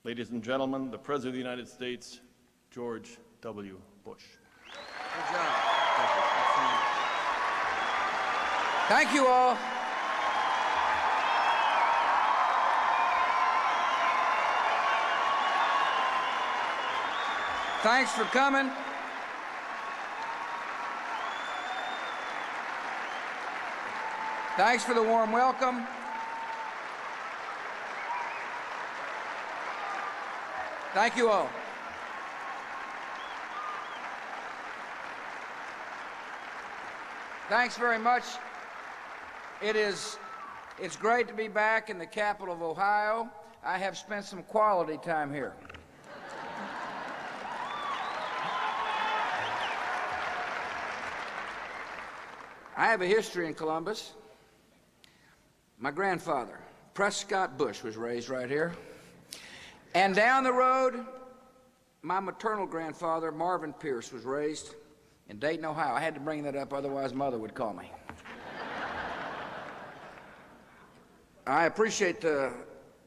Ladies and gentlemen, the President of the United States, George W. Bush. Good job. Thank you all. Thanks for coming. Thanks for the warm welcome. Thank you all. Thanks very much. It's great to be back in the capital of Ohio. I have spent some quality time here. I have a history in Columbus. My grandfather, Prescott Bush, was raised right here. And down the road, my maternal grandfather, Marvin Pierce, was raised in Dayton, Ohio. I had to bring that up, otherwise Mother would call me. I appreciate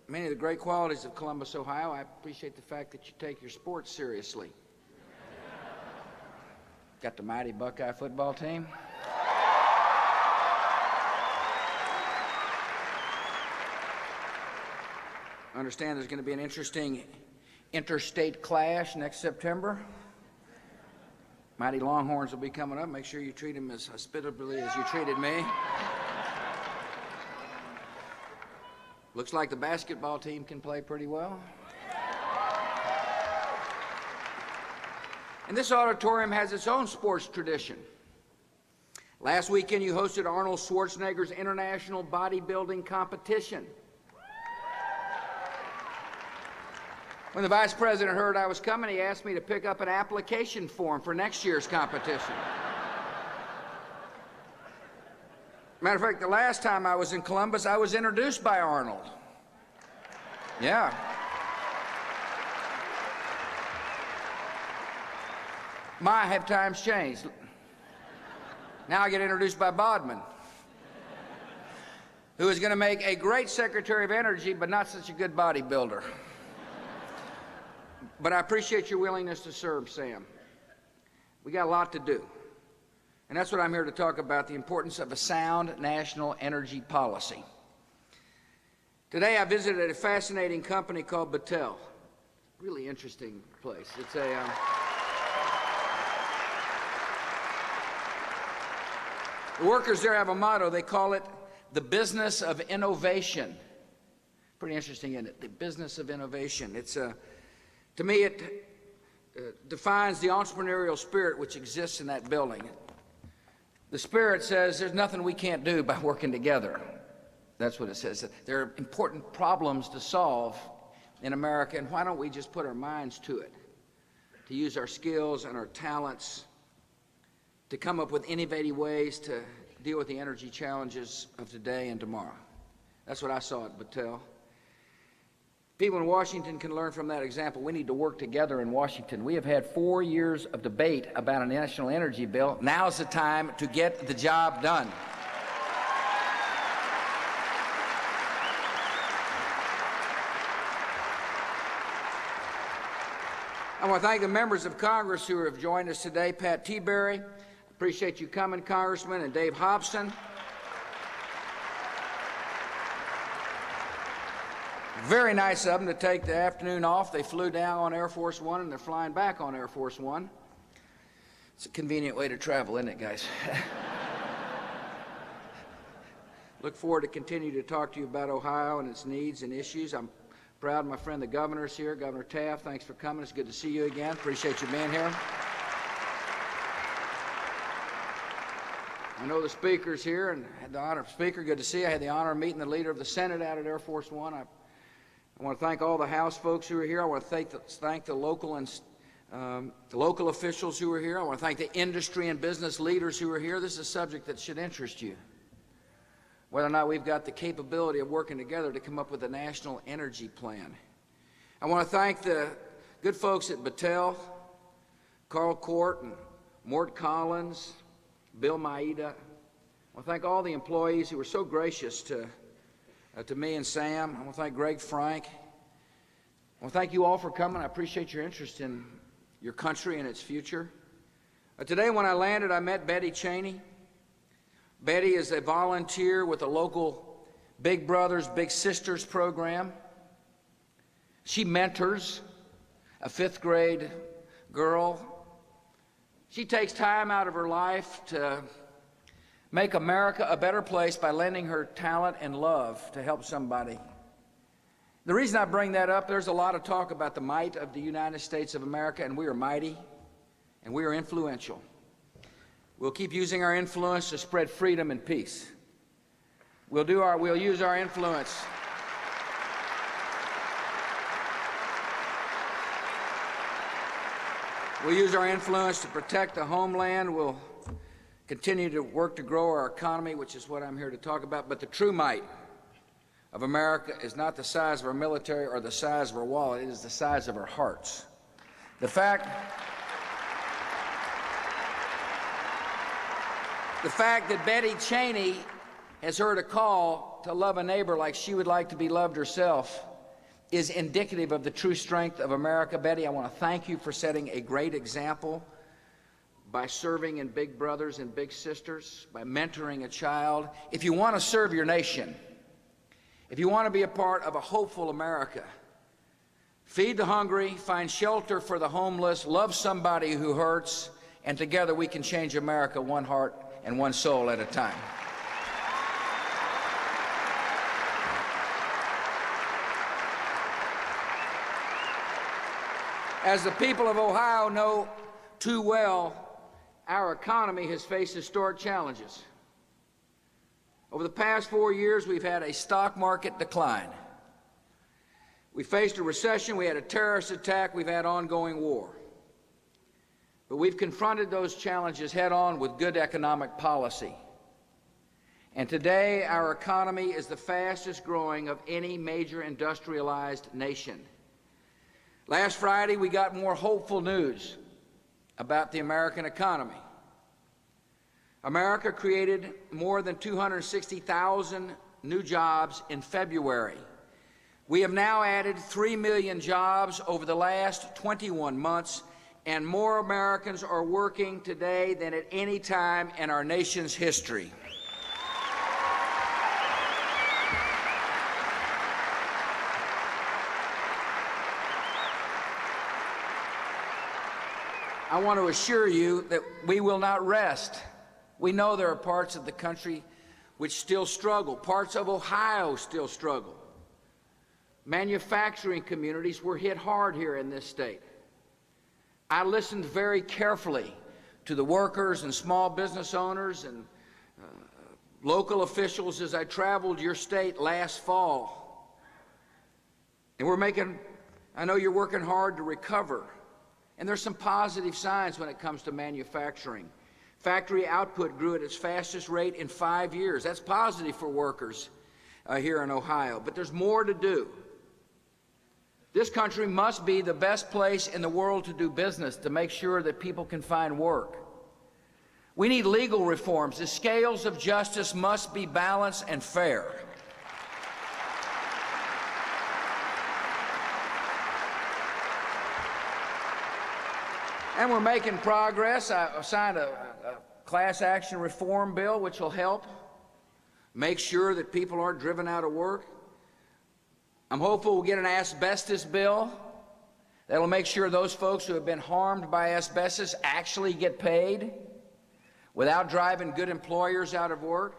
many of the great qualities of Columbus, Ohio. I appreciate the fact that you take your sports seriously. Got the mighty Buckeye football team. I understand there's going to be an interesting interstate clash next September. Mighty Longhorns will be coming up. Make sure you treat them as hospitably as you treated me. Looks like the basketball team can play pretty well. And this auditorium has its own sports tradition. Last weekend you hosted Arnold Schwarzenegger's International Bodybuilding Competition. When the Vice President heard I was coming, he asked me to pick up an application form for next year's competition. Matter of fact, the last time I was in Columbus, I was introduced by Arnold. Yeah. Have times changed. Now I get introduced by Bodman, who is going to make a great Secretary of Energy, but not such a good bodybuilder. But I appreciate your willingness to serve, Sam. We got a lot to do. And that's what I'm here to talk about, the importance of a sound national energy policy. Today I visited a fascinating company called Battelle. Really interesting place. It's the workers there have a motto. They call it the business of innovation. Pretty interesting, isn't it? The business of innovation. To me, it defines the entrepreneurial spirit which exists in that building. The spirit says there's nothing we can't do by working together. That's what it says. There are important problems to solve in America, and why don't we just put our minds to it, to use our skills and our talents to come up with innovative ways to deal with the energy challenges of today and tomorrow. That's what I saw at Battelle. People in Washington can learn from that example. We need to work together in Washington. We have had 4 years of debate about a national energy bill. Now's the time to get the job done. I want to thank the members of Congress who have joined us today. Pat Tiberi, appreciate you coming, Congressman, and Dave Hobson. Very nice of them to take the afternoon off. They flew down on Air Force One and they're flying back on Air Force One. It's a convenient way to travel, isn't it, guys? Look forward to continue to talk to you about Ohio and its needs and issues. I'm proud of my friend the governor's here. Governor Taft, thanks for coming. It's good to see you again. Appreciate you being here. I know the speaker's here and had the honor of speaker. Good to see you. I had the honor of meeting the leader of the Senate out at Air Force One. I want to thank all the House folks who are here. I want to thank the local officials who are here. I want to thank the industry and business leaders who are here. This is a subject that should interest you. Whether or not we've got the capability of working together to come up with a national energy plan. I want to thank the good folks at Battelle, Carl Court and Mort Collins, Bill Maeda. I want to thank all the employees who were so gracious to me and Sam. I want to thank Greg Frank. I want to Well, thank you all for coming. I appreciate your interest in your country and its future. Today when I landed, I met Betty Cheney. Betty is a volunteer with a local Big Brothers, Big Sisters program. She mentors a 5th grade girl. She takes time out of her life to make America a better place by lending her talent and love to help somebody. The reason I bring that up, there's a lot of talk about the might of the United States of America, and we are mighty, and we are influential. We'll keep using our influence to spread freedom and peace. We'll use our influence to protect the homeland. We'll continue to work to grow our economy, which is what I'm here to talk about. But the true might of America is not the size of our military or the size of our wallet. It is the size of our hearts. The fact that Betty Cheney has heard a call to love a neighbor like she would like to be loved herself is indicative of the true strength of America. Betty, I want to thank you for setting a great example by serving in Big Brothers and Big Sisters, by mentoring a child. If you want to serve your nation, if you want to be a part of a hopeful America, feed the hungry, find shelter for the homeless, love somebody who hurts, and together we can change America one heart and one soul at a time. As the people of Ohio know too well, our economy has faced historic challenges. Over the past 4 years, we've had a stock market decline. We faced a recession, we had a terrorist attack, we've had ongoing war. But we've confronted those challenges head-on with good economic policy. And today, our economy is the fastest growing of any major industrialized nation. Last Friday, we got more hopeful news about the American economy. America created more than 260,000 new jobs in February. We have now added 3 million jobs over the last 21 months, and more Americans are working today than at any time in our nation's history. I want to assure you that we will not rest. We know there are parts of the country which still struggle. Parts of Ohio still struggle. Manufacturing communities were hit hard here in this state. I listened very carefully to the workers and small business owners and local officials as I traveled your state last fall. And I know you're working hard to recover. And there's some positive signs when it comes to manufacturing. Factory output grew at its fastest rate in 5 years. That's positive for workers here in Ohio. But there's more to do. This country must be the best place in the world to do business, to make sure that people can find work. We need legal reforms. The scales of justice must be balanced and fair. And we're making progress. I signed a class action reform bill which will help make sure that people aren't driven out of work. I'm hopeful we'll get an asbestos bill that'll make sure those folks who have been harmed by asbestos actually get paid without driving good employers out of work.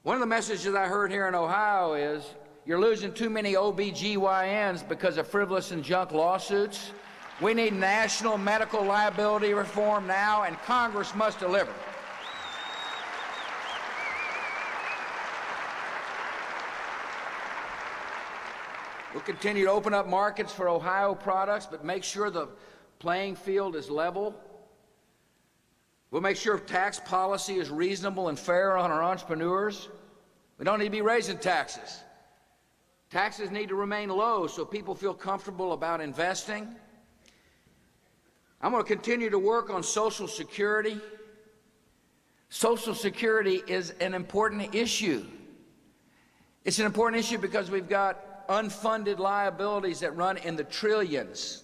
One of the messages I heard here in Ohio is you're losing too many OBGYNs because of frivolous and junk lawsuits. We need national medical liability reform now, and Congress must deliver. We'll continue to open up markets for Ohio products, but make sure the playing field is level. We'll make sure tax policy is reasonable and fair on our entrepreneurs. We don't need to be raising taxes. Taxes need to remain low so people feel comfortable about investing. I'm going to continue to work on Social Security. Social Security is an important issue. It's an important issue because we've got unfunded liabilities that run in the trillions.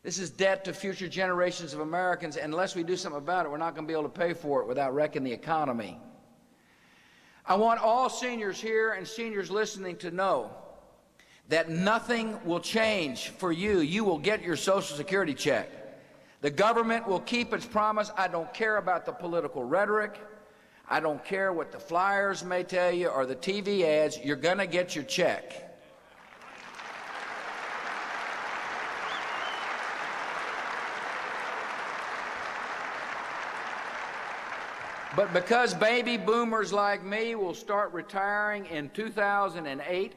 This is debt to future generations of Americans, and unless we do something about it, we're not going to be able to pay for it without wrecking the economy. I want all seniors here and seniors listening to know that nothing will change for you. You will get your Social Security check. The government will keep its promise. I don't care about the political rhetoric. I don't care what the flyers may tell you or the TV ads. You're going to get your check. But because baby boomers like me will start retiring in 2008,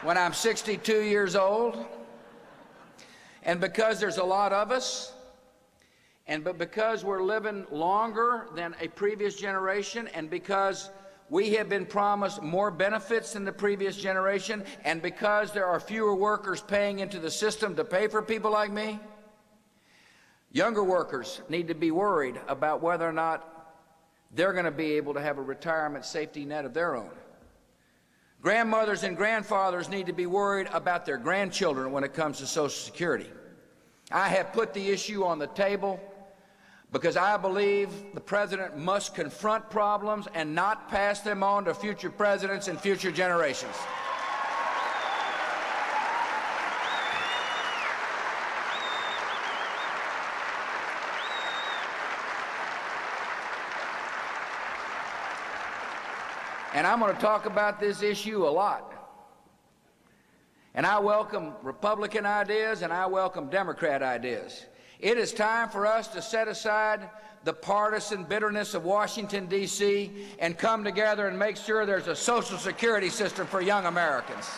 when I'm 62 years old, and because there's a lot of us, but because we're living longer than a previous generation, and because we have been promised more benefits than the previous generation, and because there are fewer workers paying into the system to pay for people like me, younger workers need to be worried about whether or not they're going to be able to have a retirement safety net of their own. Grandmothers and grandfathers need to be worried about their grandchildren when it comes to Social Security. I have put the issue on the table because I believe the president must confront problems and not pass them on to future presidents and future generations. And I'm going to talk about this issue a lot. And I welcome Republican ideas and I welcome Democrat ideas. It is time for us to set aside the partisan bitterness of Washington, D.C., and come together and make sure there's a Social Security system for young Americans.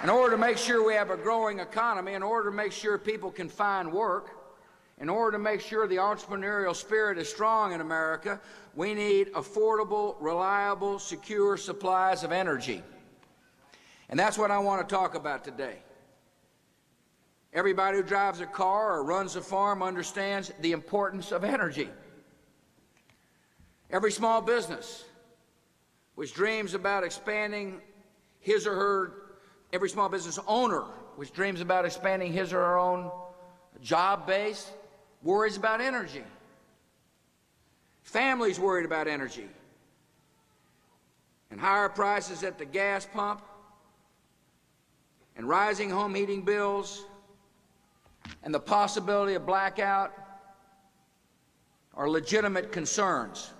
In order to make sure we have a growing economy, in order to make sure people can find work, in order to make sure the entrepreneurial spirit is strong in America, we need affordable, reliable, secure supplies of energy. And that's what I want to talk about today. Everybody who drives a car or runs a farm understands the importance of energy. Every small business which dreams about expanding his or her Every small business owner which dreams about expanding his or her own job base worries about energy. Families worried about energy. And higher prices at the gas pump, and rising home heating bills, and the possibility of blackout are legitimate concerns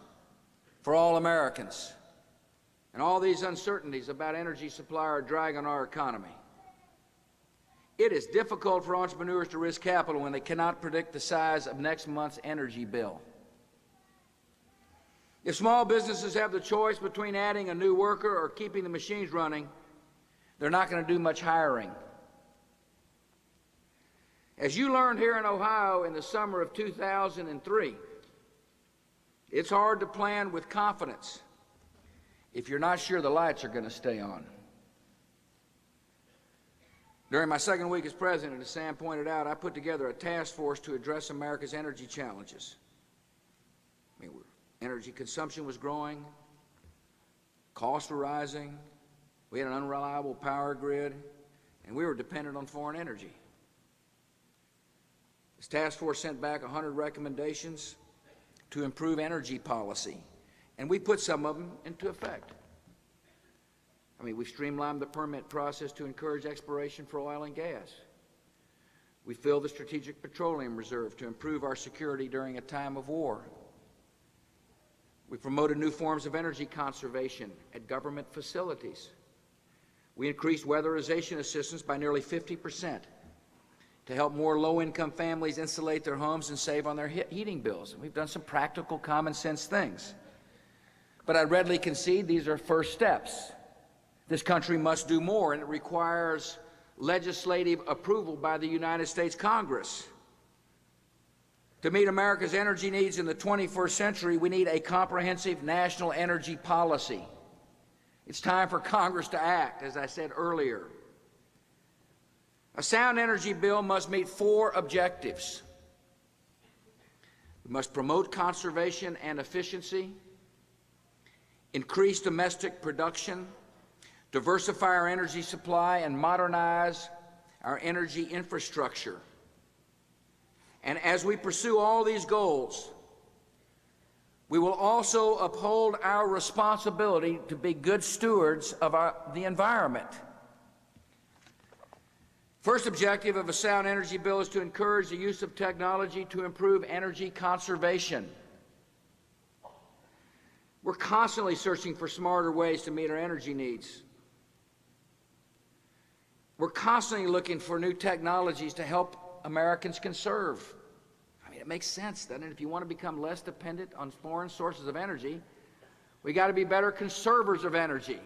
for all Americans. And all these uncertainties about energy supply are dragging our economy. It is difficult for entrepreneurs to risk capital when they cannot predict the size of next month's energy bill. If small businesses have the choice between adding a new worker or keeping the machines running, they're not going to do much hiring. As you learned here in Ohio in the summer of 2003, it's hard to plan with confidence if you're not sure the lights are going to stay on. During my second week as president, as Sam pointed out, I put together a task force to address America's energy challenges. Energy consumption was growing, costs were rising, we had an unreliable power grid, and we were dependent on foreign energy. This task force sent back 100 recommendations to improve energy policy, and we put some of them into effect. We streamlined the permit process to encourage exploration for oil and gas. We filled the Strategic Petroleum Reserve to improve our security during a time of war. We promoted new forms of energy conservation at government facilities. We increased weatherization assistance by nearly 50% to help more low-income families insulate their homes and save on their heating bills. And we've done some practical, common-sense things. But I readily concede these are first steps. This country must do more, and it requires legislative approval by the United States Congress. To meet America's energy needs in the 21st century, we need a comprehensive national energy policy. It's time for Congress to act, as I said earlier. A sound energy bill must meet 4 objectives. We must promote conservation and efficiency, increase domestic production, diversify our energy supply, and modernize our energy infrastructure. And as we pursue all these goals, we will also uphold our responsibility to be good stewards of the environment. First objective of a sound energy bill is to encourage the use of technology to improve energy conservation. We're constantly searching for smarter ways to meet our energy needs. We're constantly looking for new technologies to help Americans conserve. I mean, it makes sense, doesn't it? If you want to become less dependent on foreign sources of energy, we got to be better conservers of energy.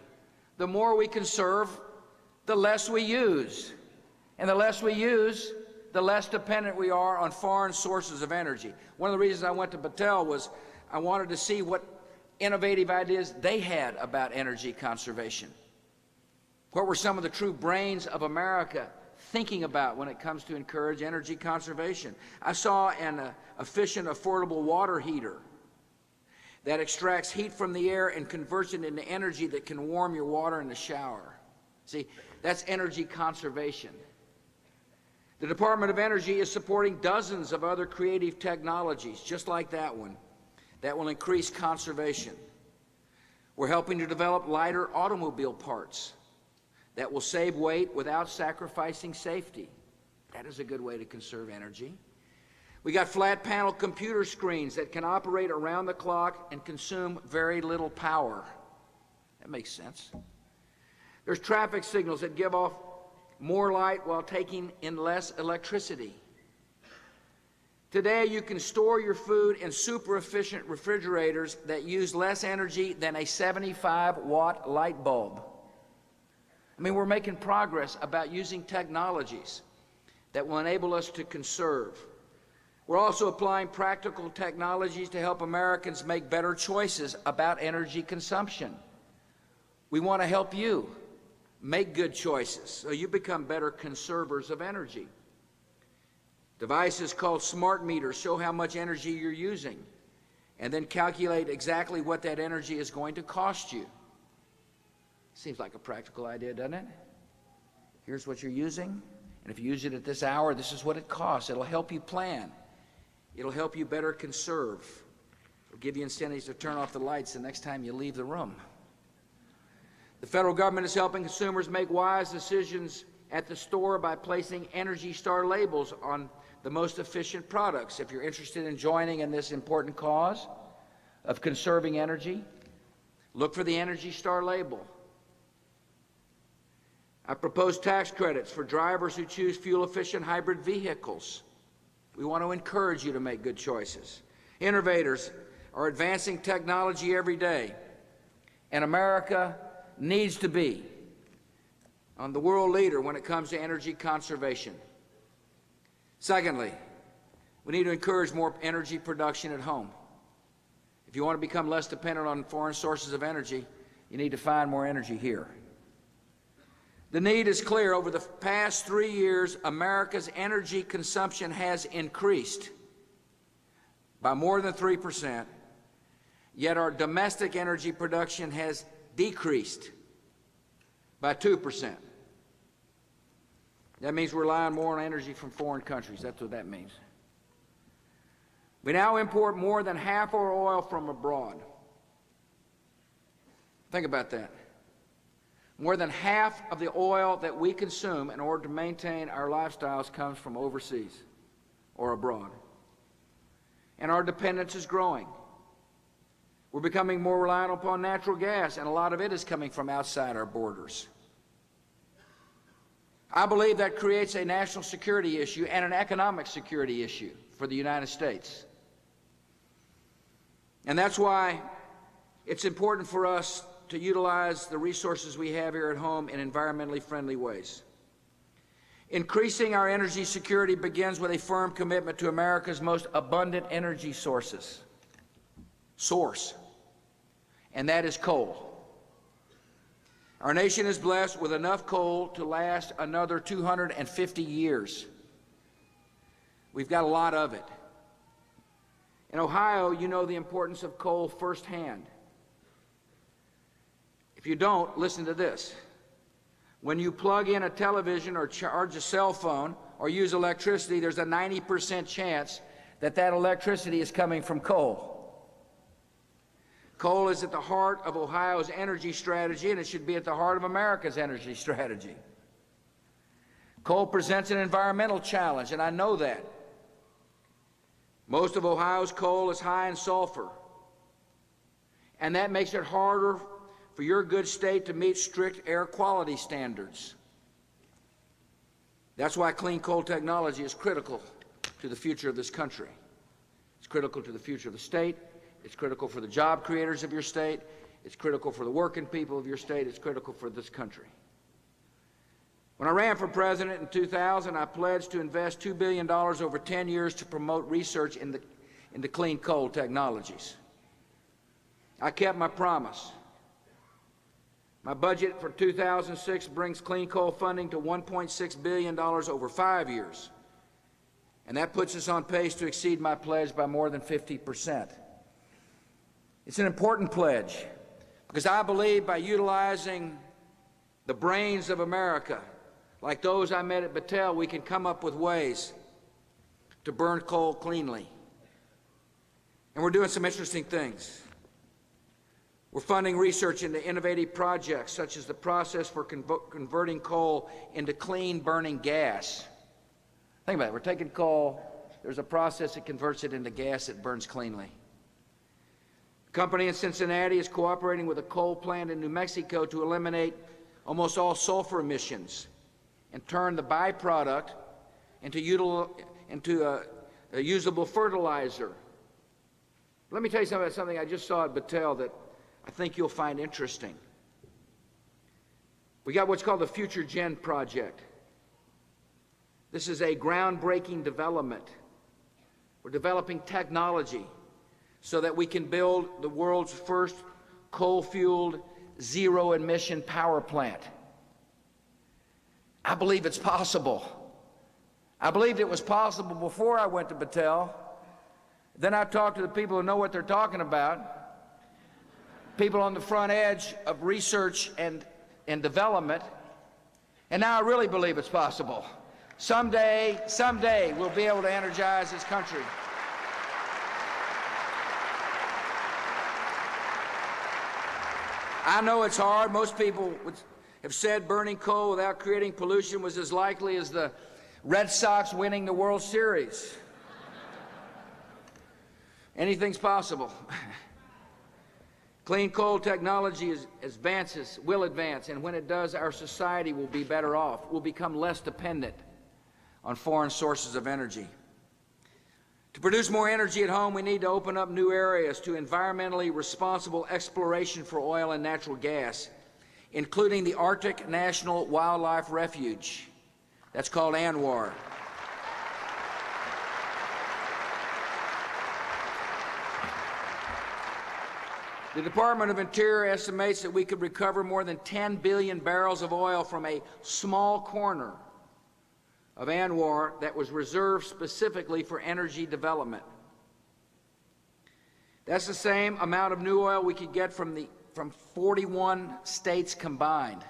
The more we conserve, the less we use. And the less we use, the less dependent we are on foreign sources of energy. One of the reasons I went to Battelle was I wanted to see what innovative ideas they had about energy conservation. What were some of the true brains of America thinking about when it comes to encourage energy conservation? I saw an efficient, affordable water heater that extracts heat from the air and converts it into energy that can warm your water in the shower. See, that's energy conservation. The Department of Energy is supporting dozens of other creative technologies, just like that one, that will increase conservation. We're helping to develop lighter automobile parts that will save weight without sacrificing safety. That is a good way to conserve energy. We got flat panel computer screens that can operate around the clock and consume very little power. That makes sense. There's traffic signals that give off more light while taking in less electricity. Today, you can store your food in super efficient refrigerators that use less energy than a 75-watt light bulb. I mean, we're making progress about using technologies that will enable us to conserve. We're also applying practical technologies to help Americans make better choices about energy consumption. We want to help you make good choices so you become better conservers of energy. Devices called smart meters show how much energy you're using and then calculate exactly what that energy is going to cost you. Seems like a practical idea, doesn't it? Here's what you're using, and if you use it at this hour, this is what it costs. It'll help you plan. It'll help you better conserve. It'll give you incentives to turn off the lights the next time you leave the room. The federal government is helping consumers make wise decisions at the store by placing Energy Star labels on the most efficient products. If you're interested in joining in this important cause of conserving energy, look for the Energy Star label. I propose tax credits for drivers who choose fuel-efficient hybrid vehicles. We want to encourage you to make good choices. Innovators are advancing technology every day, and America needs to be on the world leader when it comes to energy conservation. Secondly, we need to encourage more energy production at home. If you want to become less dependent on foreign sources of energy, you need to find more energy here. The need is clear. Over the past 3 years, America's energy consumption has increased by more than 3%, yet our domestic energy production has decreased by 2%. That means we're relying more on energy from foreign countries. That's what that means. We now import more than half our oil from abroad. Think about that. More than half of the oil that we consume in order to maintain our lifestyles comes from overseas or abroad. And our dependence is growing. We're becoming more reliant upon natural gas, and a lot of it is coming from outside our borders. I believe that creates a national security issue and an economic security issue for the United States. And that's why it's important for us to utilize the resources we have here at home in environmentally friendly ways. Increasing our energy security begins with a firm commitment to America's most abundant energy source, and that is coal. Our nation is blessed with enough coal to last another 250 years. We've got a lot of it. In Ohio, you know the importance of coal firsthand. If you don't, listen to this. When you plug in a television or charge a cell phone or use electricity, there's a 90% chance that that electricity is coming from coal. Coal is at the heart of Ohio's energy strategy, and it should be at the heart of America's energy strategy. Coal presents an environmental challenge, and I know that. Most of Ohio's coal is high in sulfur, and that makes it harder for your good state to meet strict air quality standards. That's why clean coal technology is critical to the future of this country. It's critical to the future of the state. It's critical for the job creators of your state. It's critical for the working people of your state. It's critical for this country. When I ran for president in 2000, I pledged to invest $2 billion over 10 years to promote research into clean coal technologies. I kept my promise. My budget for 2006 brings clean coal funding to $1.6 billion over 5 years. And that puts us on pace to exceed my pledge by more than 50%. It's an important pledge because I believe by utilizing the brains of America, like those I met at Battelle, we can come up with ways to burn coal cleanly. And we're doing some interesting things. We're funding research into innovative projects such as the process for converting coal into clean burning gas. Think about it. We're taking coal. There's a process that converts it into gas that burns cleanly. A company in Cincinnati is cooperating with a coal plant in New Mexico to eliminate almost all sulfur emissions and turn the byproduct into a usable fertilizer. Let me tell you something I just saw at Battelle that I think you'll find interesting. We got what's called the Future Gen Project. This is a groundbreaking development. We're developing technology so that we can build the world's first coal-fueled, zero-emission power plant. I believe it's possible. I believed it was possible before I went to Battelle. Then I talked to the people who know what they're talking about, people on the front edge of research and development, and now I really believe it's possible. Someday, we'll be able to energize this country. I know it's hard. Most people have said burning coal without creating pollution was as likely as the Red Sox winning the World Series. Anything's possible. Clean coal technology will advance, and when it does, our society will be better off. We'll become less dependent on foreign sources of energy. To produce more energy at home, we need to open up new areas to environmentally responsible exploration for oil and natural gas, including the Arctic National Wildlife Refuge. That's called ANWR. The Department of Interior estimates that we could recover more than 10 billion barrels of oil from a small corner of ANWR that was reserved specifically for energy development. That's the same amount of new oil we could get from 41 states combined.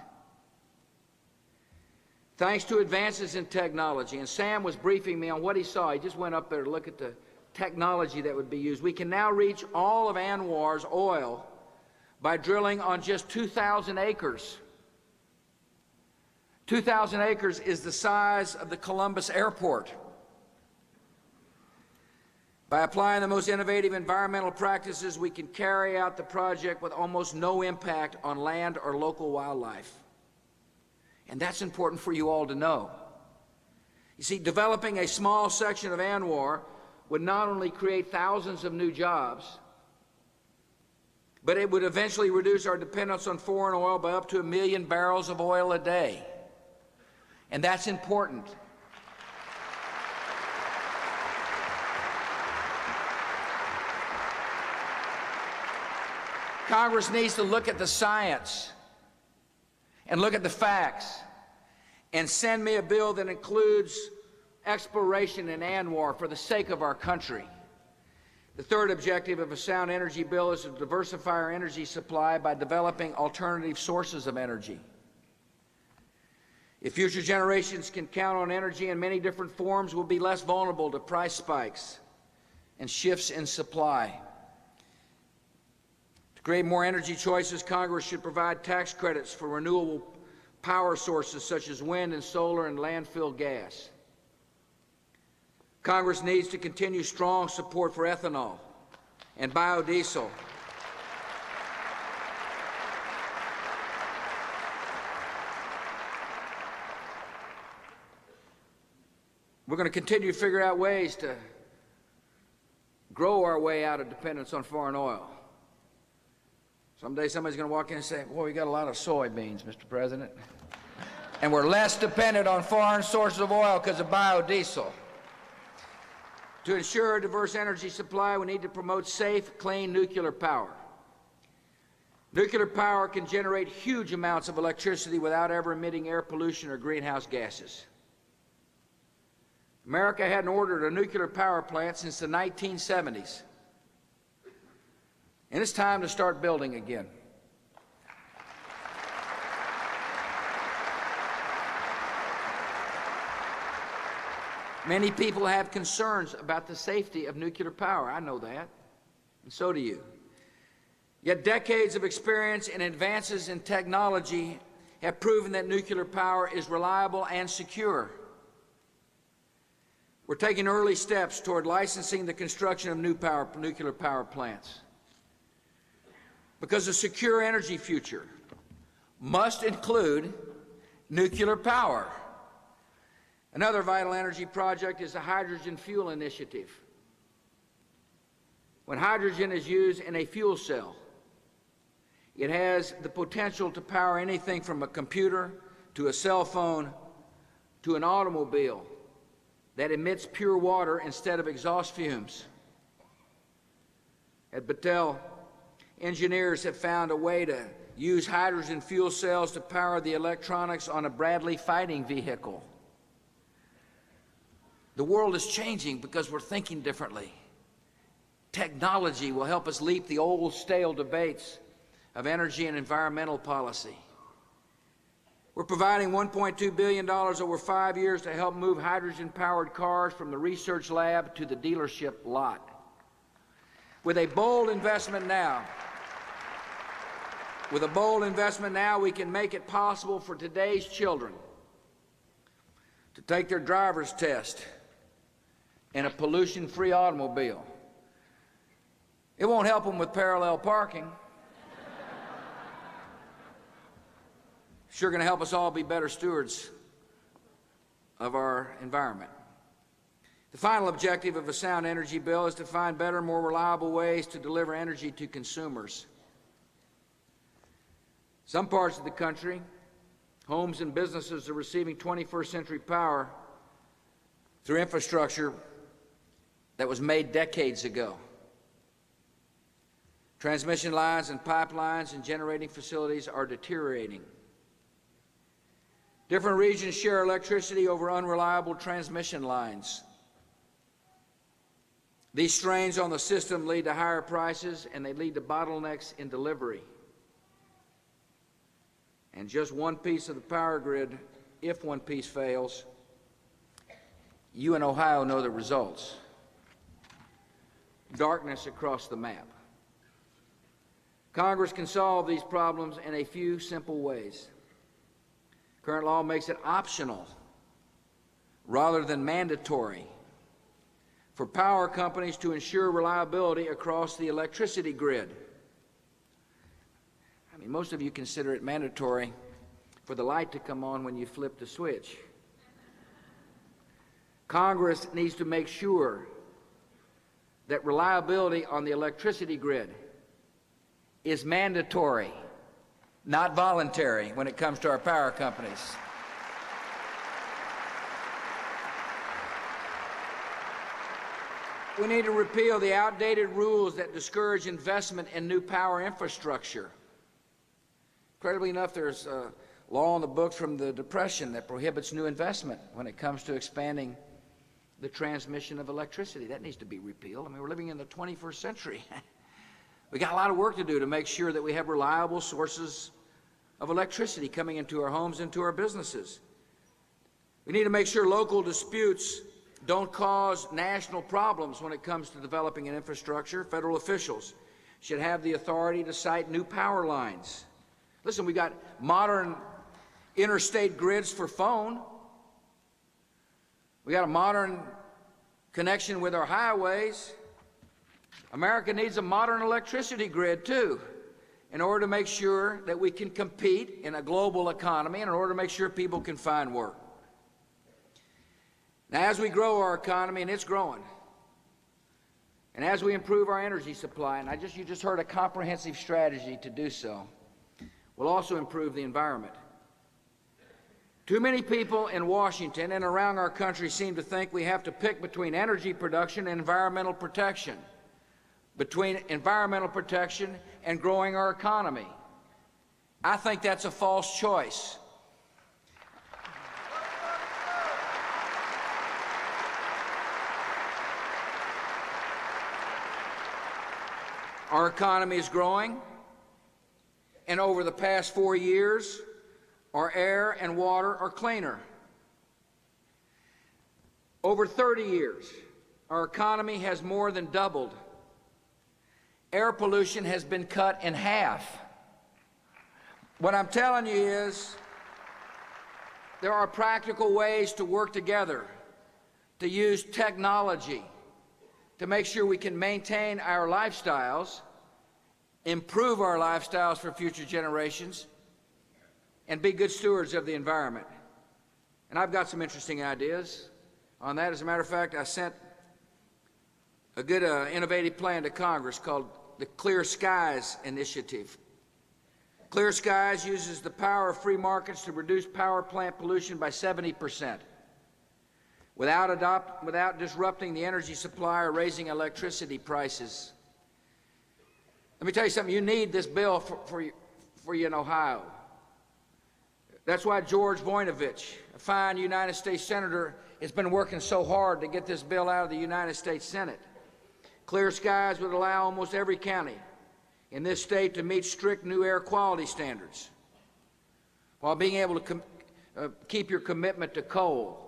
Thanks to advances in technology, and Sam was briefing me on what he saw. He just went up there to look at the technology that would be used. We can now reach all of ANWR's oil by drilling on just 2,000 acres. 2,000 acres is the size of the Columbus Airport. By applying the most innovative environmental practices, we can carry out the project with almost no impact on land or local wildlife. And that's important for you all to know. You see, developing a small section of ANWR would not only create thousands of new jobs, but it would eventually reduce our dependence on foreign oil by up to 1 million barrels of oil a day. And that's important. Congress needs to look at the science and look at the facts and send me a bill that includes exploration in ANWR for the sake of our country. The third objective of a sound energy bill is to diversify our energy supply by developing alternative sources of energy. If future generations can count on energy in many different forms, we'll be less vulnerable to price spikes and shifts in supply. To create more energy choices, Congress should provide tax credits for renewable power sources such as wind and solar and landfill gas. Congress needs to continue strong support for ethanol and biodiesel. We're going to continue to figure out ways to grow our way out of dependence on foreign oil. Someday somebody's going to walk in and say, "Boy, we got a lot of soybeans, Mr. President. And we're less dependent on foreign sources of oil because of biodiesel." To ensure a diverse energy supply, we need to promote safe, clean nuclear power. Nuclear power can generate huge amounts of electricity without ever emitting air pollution or greenhouse gases. America hadn't ordered a nuclear power plant since the 1970s. And it's time to start building again. Many people have concerns about the safety of nuclear power. I know that, and so do you. Yet decades of experience and advances in technology have proven that nuclear power is reliable and secure. We're taking early steps toward licensing the construction of nuclear power plants. Because a secure energy future must include nuclear power. Another vital energy project is the hydrogen fuel initiative. When hydrogen is used in a fuel cell, it has the potential to power anything from a computer to a cell phone to an automobile that emits pure water instead of exhaust fumes. At Battelle, engineers have found a way to use hydrogen fuel cells to power the electronics on a Bradley fighting vehicle. The world is changing because we're thinking differently. Technology will help us leap the old, stale debates of energy and environmental policy. We're providing $1.2 billion over 5 years to help move hydrogen-powered cars from the research lab to the dealership lot. With a bold investment now, we can make it possible for today's children to take their driver's test in a pollution-free automobile. It won't help them with parallel parking. Sure going to help us all be better stewards of our environment. The final objective of a sound energy bill is to find better, more reliable ways to deliver energy to consumers. Some parts of the country, homes and businesses are receiving 21st century power through infrastructure that was made decades ago. Transmission lines and pipelines and generating facilities are deteriorating. Different regions share electricity over unreliable transmission lines. These strains on the system lead to higher prices, and they lead to bottlenecks in delivery. And just one piece of the power grid, if one piece fails, you in Ohio know the results. Darkness across the map. Congress can solve these problems in a few simple ways. Current law makes it optional rather than mandatory for power companies to ensure reliability across the electricity grid. I mean, most of you consider it mandatory for the light to come on when you flip the switch. Congress needs to make sure that reliability on the electricity grid is mandatory, not voluntary, when it comes to our power companies. We need to repeal the outdated rules that discourage investment in new power infrastructure. Incredibly enough, there's law on the books from the Depression that prohibits new investment when it comes to expanding the transmission of electricity. That needs to be repealed. I mean, we're living in the 21st century. We got a lot of work to do to make sure that we have reliable sources of electricity coming into our homes, into our businesses. We need to make sure local disputes don't cause national problems when it comes to developing an infrastructure. Federal officials should have the authority to site new power lines. Listen, we got modern interstate grids for phone. We got a modern connection with our highways. America needs a modern electricity grid, too, in order to make sure that we can compete in a global economy and in order to make sure people can find work. Now, as we grow our economy, and it's growing, and as we improve our energy supply, and you just heard a comprehensive strategy to do so, we'll also improve the environment. Too many people in Washington and around our country seem to think we have to pick between energy production and environmental protection, between environmental protection and growing our economy. I think that's a false choice. Our economy is growing, and over the past 4 years, our air and water are cleaner. Over 30 years, our economy has more than doubled. Air pollution has been cut in half. What I'm telling you is there are practical ways to work together, to use technology, to make sure we can maintain our lifestyles, improve our lifestyles for future generations, and be good stewards of the environment. And I've got some interesting ideas on that. As a matter of fact, I sent a good innovative plan to Congress called the Clear Skies Initiative. Clear Skies uses the power of free markets to reduce power plant pollution by 70%. Without disrupting the energy supply or raising electricity prices. Let me tell you something, you need this bill for you in Ohio. That's why George Voinovich, a fine United States Senator, has been working so hard to get this bill out of the United States Senate. Clear Skies would allow almost every county in this state to meet strict new air quality standards while being able to keep your commitment to coal,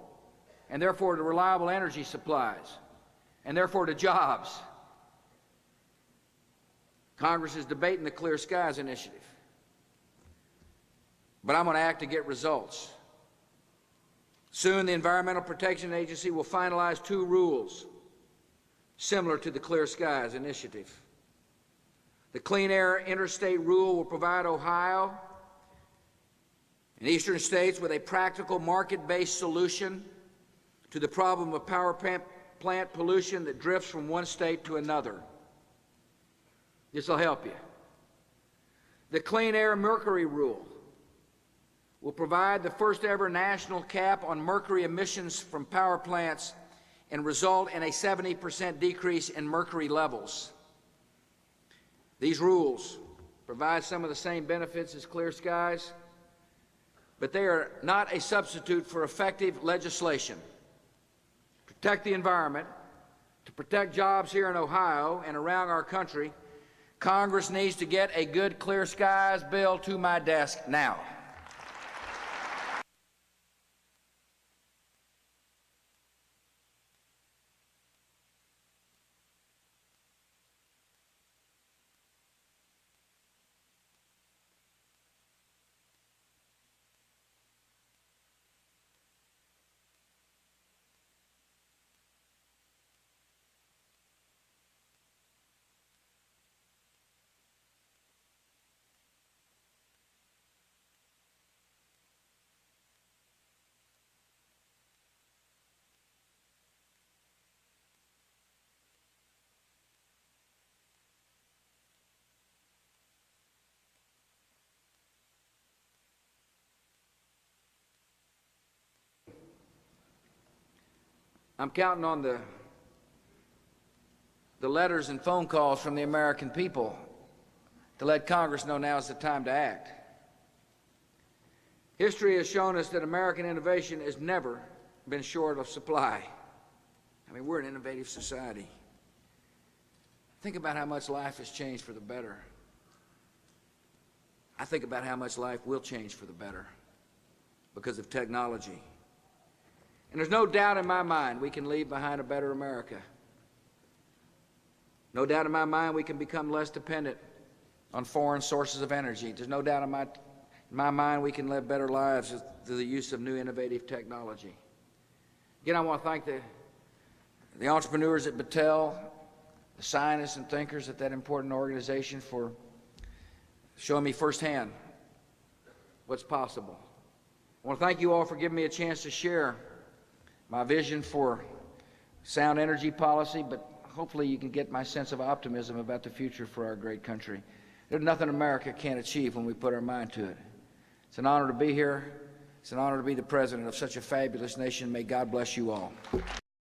and therefore to reliable energy supplies, and therefore to jobs. Congress is debating the Clear Skies Initiative, but I'm going to act to get results. Soon, the Environmental Protection Agency will finalize 2 rules similar to the Clear Skies Initiative. The Clean Air Interstate Rule will provide Ohio and eastern states with a practical market-based solution to the problem of power plant pollution that drifts from one state to another. This will help you. The Clean Air Mercury Rule will provide the first ever national cap on mercury emissions from power plants and result in a 70% decrease in mercury levels. These rules provide some of the same benefits as Clear Skies, but they are not a substitute for effective legislation. To protect the environment, to protect jobs here in Ohio and around our country, Congress needs to get a good Clear Skies bill to my desk now. I'm counting on the letters and phone calls from the American people to let Congress know now is the time to act. History has shown us that American innovation has never been short of supply. I mean, we're an innovative society. Think about how much life has changed for the better. I think about how much life will change for the better because of technology. And there's no doubt in my mind we can leave behind a better America. No doubt in my mind we can become less dependent on foreign sources of energy. There's no doubt in my mind we can live better lives through the use of new innovative technology. Again, I want to thank the entrepreneurs at Battelle, the scientists and thinkers at that important organization for showing me firsthand what's possible. I want to thank you all for giving me a chance to share my vision for sound energy policy, but hopefully you can get my sense of optimism about the future for our great country. There's nothing America can't achieve when we put our mind to it. It's an honor to be here. It's an honor to be the president of such a fabulous nation. May God bless you all.